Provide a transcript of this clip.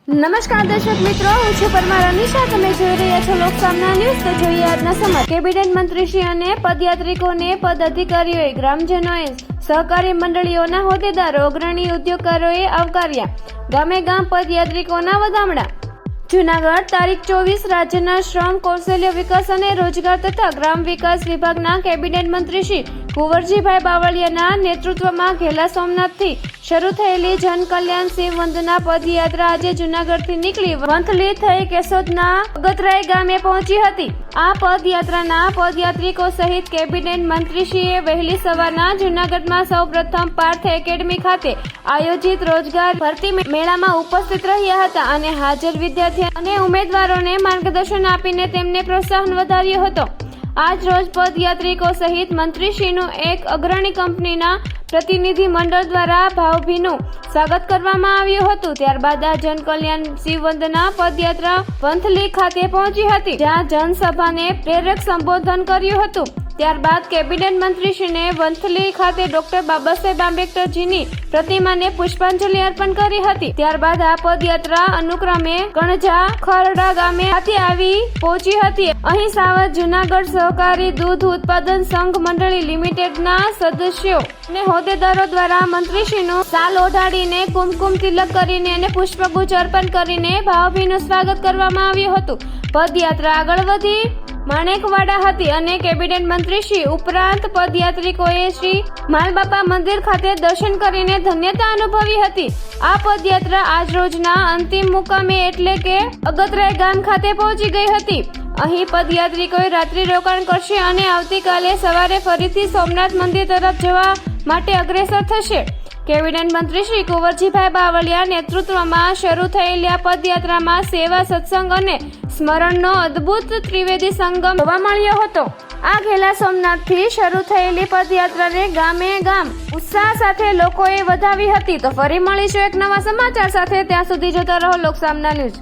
નમસ્કાર દર્શક મિત્રો, હું છું પરમાર અનિશા. તમે જોઈ રહ્યા છો લોકસામના ન્યૂઝ. તો જોઈએ આજના સમાચાર. કેબિનેટ મંત્રીશ્રી અને પદયાત્રિકોને પદ અધિકારીઓએ, ગ્રામજનોએ, સહકારી મંડળીઓના હોદ્દેદારો, અગ્રણી ઉદ્યોગકારોએ આવકાર્યા. ગામે ગામ પદયાત્રિકોના વધામણા. જૂનાગઢ તારીખ 24 રાજ્યના શ્રમ, કૌશલ્ય વિકાસ અને રોજગાર તથા ગ્રામ વિકાસ વિભાગના કેબિનેટ મંત્રી શ્રી કુંવરજીભાઈ બાવળિયાના નેતૃત્વમાં ઘેલા સોમનાથથી શરૂ થયેલી જનકલ્યાણ શિવ વંદના પદયાત્રા આજે જૂનાગઢથી નીકળી વંથલી થઈ કેશોદના અગતરાય ગામે પહોંચી હતી. આ પદયાત્રાના પદયાત્રિકો સહિત કેબિનેટ મંત્રીશ્રીએ વહેલી સવારના જૂનાગઢમાં સૌપ્રથમ પાર્થ એકેડમી ખાતે આયોજિત રોજગાર ભરતી મેળામાં ઉપસ્થિત રહ્યા હતા અને હાજર વિદ્યાર્થીઓ અને ઉમેદવારોને માર્ગદર્શન આપીને તેમને પ્રોત્સાહન વધાર્યો હતો. આજ રોજ પદયાત્રિકો સહિત મંત્રીશ્રીનું એક અગ્રણી કંપનીના પ્રતિનિધિ મંડળ દ્વારા ભાવભીનું સ્વાગત કરવામાં આવ્યું હતું. ત્યારબાદ આ જનકલ્યાણ શિવ વંદના પદયાત્રા વંથલી ખાતે પહોંચી હતી, જ્યાં જનસભાને પ્રેરક સંબોધન કર્યું હતું. ત્યારબાદ કેબિનેટ મંત્રીશ્રીને વંથલી ખાતે ડોક્ટર બાબા સાહેબ આંબેડકરજીની પ્રતિમાને પુષ્પાંજલિ અર્પણ કરી હતી. ત્યારબાદ આ પદયાત્રા અનુક્રમે ગણજા ખરડા ગામે ખાતે આવી પહોંચી હતી. અહીં સાવધ જૂનાગઢ સહકારી દૂધ ઉત્પાદન સંઘ મંડળી લિમિટેડના સદસ્યો અને હોદ્દેદારો દ્વારા મંત્રીશ્રીનું શાલ ઓઢાડીને કુમકુમ તિલક કરીને અને પુષ્પગુચ્છ અર્પણ કરીને ભાવભીનું સ્વાગત કરવામાં આવ્યું હતું. પદયાત્રા આગળ વધી માણેકવાડા હતી અને કેબિનેટ મંત્રીશ્રી ઉપરાંત પદયાત્રિકોએ શ્રી માલબાપા મંદિર ખાતે દર્શન કરીને ધન્યતા અનુભવી હતી. આ પદયાત્રા આજ રોજના અંતિમ મુકામે એટલે કે અગતરાય ગામ ખાતે પહોંચી ગઈ હતી. અહીં પદયાત્રિકોએ રાત્રિ રોકાણ કરશે અને આવતીકાલે સવારે ફરીથી સોમનાથ મંદિર તરફ જવા માટે અગ્રેસર થશે. કેબિનેટ મંત્રી શ્રી કુંવરજીભાઈ બાવળિયા નેતૃત્વમાં શરૂ થયેલી આ પદયાત્રામાં સેવા, સત્સંગ અને સ્મરણનો અદ્ભુત ત્રિવેદી સંગમ જોવા મળ્યો હતો. આ ઘેલા સોમનાથથી શરૂ થયેલી પદયાત્રાને ગામે ગામ ઉત્સાહ સાથે લોકોએ વધાવી હતી. તો ફરી મળીશું એક નવા સમાચાર સાથે. ત્યાં સુધી જોતા રહો લોકસામના ન્યૂઝ.